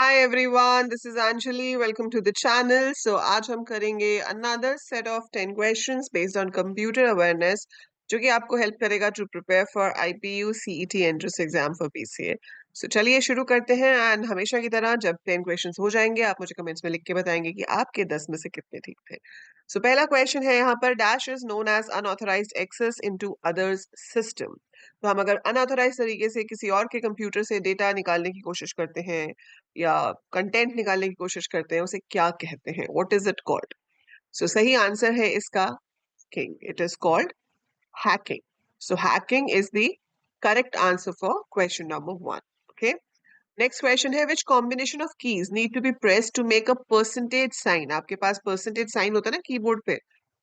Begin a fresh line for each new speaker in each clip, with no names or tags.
Hi everyone, this is Anjali. Welcome to the channel. So आज हम करेंगे another set of 10 questions based on computer awareness जो कि आपको हेल्प करेगा to prepare for IPU CET entrance exam for PCA. So चलिए शुरू करते हैं एंड हमेशा की तरह जब 10 questions हो जाएंगे आप मुझे कमेंट्स में लिख के बताएंगे कि आपके 10 में से कितने ठीक थे. So पहला क्वेश्चन है यहाँ पर dash is known as unauthorized access into others system. तो हम अगर अनऑथोराइज तरीके से किसी और के कंप्यूटर से डेटा निकालने की कोशिश करते हैं या कंटेंट निकालने की कोशिश करते हैं उसे क्या कहते हैं what is it called so सही आंसर है इसका king it is called hacking so hacking is the correct answer for question number 1 okay next question है which combination of keys need to be press to make a percentage sign आपके पास percentage sign होता है ना keyboard पे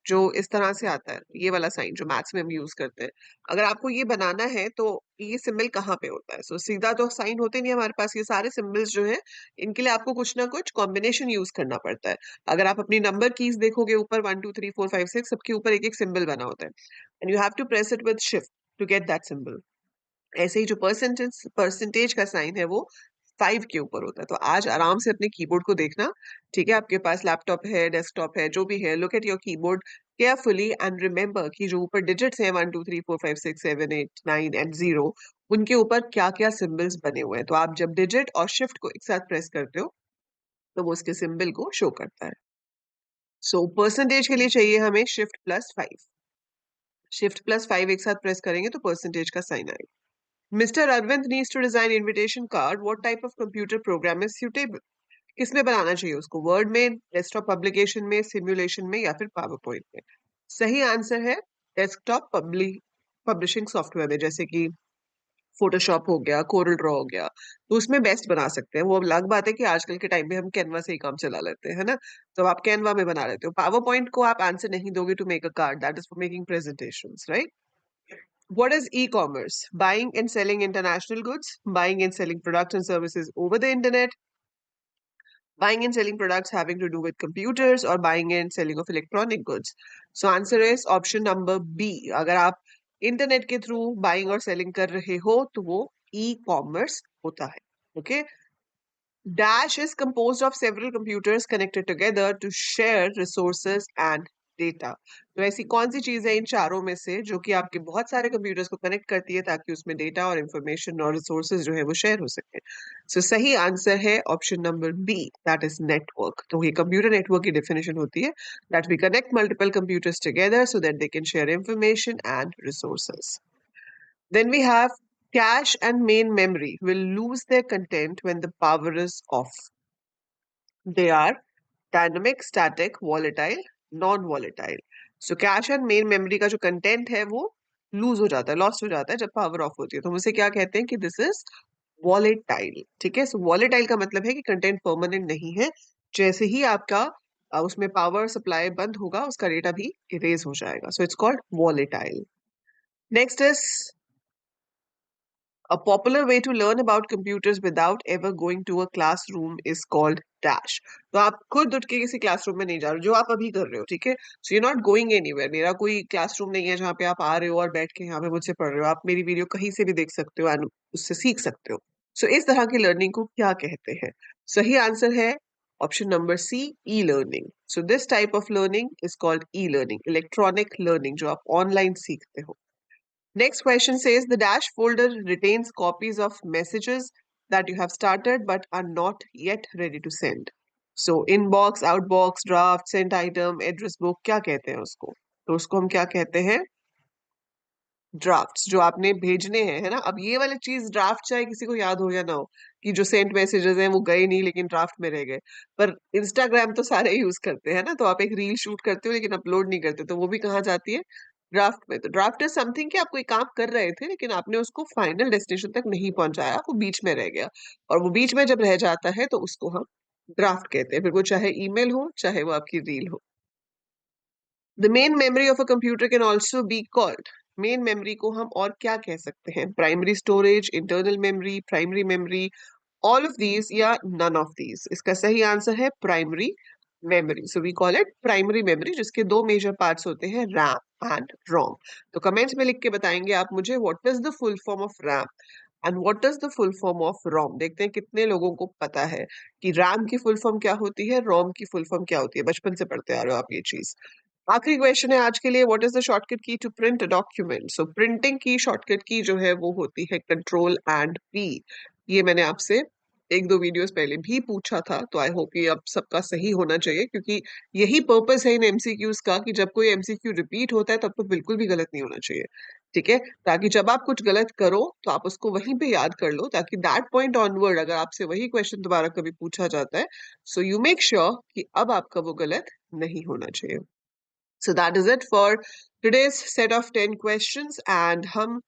जो इस तरह से आता है ये वाला साइन जो मैथ्स में हम यूज करते हैं अगर आपको ये बनाना है तो ये सिंबल कहाँ पे होता है सो सीधा तो साइन होते नहीं हमारे पास ये सारे सिंबल्स जो हैं इनके लिए आपको कुछ ना कुछ कॉम्बिनेशन यूज करना पड़ता है अगर आप अपनी नंबर कीज देखोगे ऊपर 1 2 3 4 5 6 सबके ऊपर एक एक सिंबल बना होता है and you have to press it with shift to get that symbol ऐसे ही जो परसेंटेज का साइन है वो 5 के ऊपर होता है तो आज आराम से अपने कीबोर्ड को देखना ठीक है आपके पास लैपटॉप है डेस्कटॉप है जो भी है look at your keyboard carefully and remember कि जो ऊपर डिजिट्स हैं 1 2 3 4 5 6 7 8 9 एंड 0 उनके ऊपर क्या क्या सिंबल्स बने हुए हैं तो आप जब डिजिट और शिफ्ट को एक साथ प्रेस करते हो तो वो उसके सिंबल को शो करता है सो परसेंटेज के लिए चाहिए हमें शिफ्ट प्लस 5 एक साथ प्रेस करेंगे तो परसेंटेज का साइन आएगा Mr. Arvind needs to design invitation card. What type of computer program is suitable? किसमें बनाना चाहिए उसको वर्ड में डेस्कटॉप पब्लिकेशन में सिमुलेशन में या फिर पावर पॉइंट में सही आंसर है डेस्कटॉप पब्लिशिंग सॉफ्टवेयर में जैसे कि फोटोशॉप हो गया कोरल ड्रॉ हो गया तो उसमें बेस्ट बना सकते हैं वो अलग बात है कि आजकल के टाइम में हम कैनवा से ही काम चला लेते हैं है ना तो आप कैनवा में बना लेते हो पावर पॉइंट को आप आंसर नहीं दोगे to make a card that is for making presentations right What is e-commerce? Buying and selling international goods, buying and selling products and services over the internet, buying and selling products having to do with computers, or buying and selling of electronic goods. So answer is option number B. अगर आप internet के through buying और selling कर रहे हो तो वो e-commerce होता है okay Dash is composed of several computers connected together to share resources and data. तो ऐसी कौन सी चीज है इन चारों में से जो कि आपके बहुत सारे कंप्यूटर्स को कनेक्ट करती है ताकि उसमें डेटा और इंफॉर्मेशन और रिसोर्सेज जो है वो शेयर हो सके सो सही आंसर है option number B that is network तो ये कंप्यूटर नेटवर्क की डेफिनेशन होती है that we connect multiple computers together so that they can share information and resources then we have cache and main memory will lose their content when the power is off. They are dynamic, static, volatile, non-volatile. So cache and main memory का जो content है वो lose हो जाता है, lost हो जाता है जब power off होती है. तो हम उसे क्या कहते हैं कि this is volatile. ठीक है? So volatile का मतलब है कि content permanent नहीं है. जैसे ही आपका उसमें power supply बंद होगा उसका data भी erase हो जाएगा. So it's called volatile. Next is A popular way to learn about computers without ever going to a classroom is called dash. तो आप खुद उठ के किसी क्लासरूम में नहीं जा रहे हो जो आप अभी कर रहे हो ठीक है so you not going anywhere मेरा कोई क्लासरूम नहीं है जहाँ पे आप आ रहे हो और बैठ के यहाँ पे मुझसे पढ़ रहे हो आप मेरी वीडियो कहीं से भी देख सकते हो एंड उससे सीख सकते हो सो इस तरह की लर्निंग को क्या कहते हैं सही आंसर है option number C E learning so this type of learning is called E learning electronic learning जो आप ऑनलाइन सीखते हो Next question says the dash folder retains copies of messages that you have started but are not yet ready to send. So inbox, outbox, draft, sent item, address book क्या कहते हैं उसको? तो उसको हम क्या कहते हैं? ड्राफ्ट्स जो आपने भेजने हैं है ना अब ये वाली चीज ड्राफ्ट चाहे किसी को याद हो या ना हो कि जो सेंट मैसेजेस हैं वो गए नहीं लेकिन ड्राफ्ट में रह गए पर इंस्टाग्राम तो सारे यूज करते हैं ना तो आप एक रील शूट करते हो लेकिन अपलोड नहीं करते तो वो भी कहाँ जाती है ड्राफ्ट में तो ड्राफ्ट इज समथिंग कि आप कोई काम कर रहे थे लेकिन आपने उसको फाइनल डेस्टिनेशन तक नहीं पहुंचाया वो बीच में रह गया और वो बीच में जब रह जाता है तो उसको हम ड्राफ्ट कहते हैं फिर वो चाहे ईमेल हो चाहे वो आपकी रील हो The main memory of a computer can also be called main memory को हम और क्या कह सकते हैं primary storage internal memory primary memory all of these या नन ऑफ दीज इसका सही आंसर है primary memory so we call it primary memory जिसके दो मेजर पार्ट्स होते हैं रैम एंड रोम तो कमेंट्स में लिख के बताएंगे आप मुझे what is the full form of RAM and what is the full form of ROM? देखते हैं कितने लोगों को पता है कि रैम की फुल फॉर्म क्या होती है, रोम की फुल फॉर्म क्या होती है। बचपन से पढ़ते आ रहे हो आप ये चीज। आखिरी क्वेश्चन है आज के लिए, what is the shortcut key to print a document? So printing की शॉर्टकट की जो है वो होती है कंट्रोल एंड पी। ये मैंने आपसे एक दो वीडियोस पहले भी पूछा था, तो आई होप ये अब सबका सही होना चाहिए, क्योंकि यही पर्पस है इन एमसीक्यूज का कि जब कोई एमसीक्यू रिपीट होता है तब तो बिल्कुल भी गलत नहीं होना चाहिए। ठीक है, ताकि जब आप कुछ गलत करो तो आप उसको वहीं पे याद कर लो, ताकि दैट पॉइंट ऑनवर्ड अगर आपसे वही क्वेश्चन दोबारा कभी पूछा जाता है, सो यू मेक श्योर कि अब आपका वो गलत नहीं होना चाहिए। So that is it for today's set of 10 questions, and हम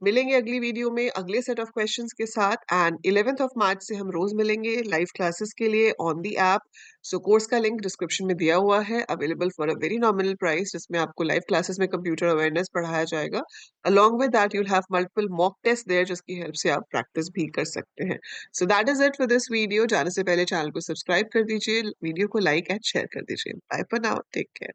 मिलेंगे अगली वीडियो में अगले सेट ऑफ क्वेश्चंस के साथ। एंड 11th ऑफ मार्च से हम रोज मिलेंगे लाइव क्लासेस के लिए on the app. So course का लिंक डिस्क्रिप्शन में दिया हुआ है, available for a very nominal price, जिसमें आपको लाइव क्लासेस में कंप्यूटर अवेयरनेस पढ़ाया जाएगा। Along with that you'll have multiple mock test there, जिसकी हेल्प से आप प्रैक्टिस भी कर सकते हैं। So that is it for this video. जाने से पहले चैनल को सब्सक्राइब कर दीजिए, वीडियो को लाइक एंड शेयर कर दीजिए। Bye for now, take care.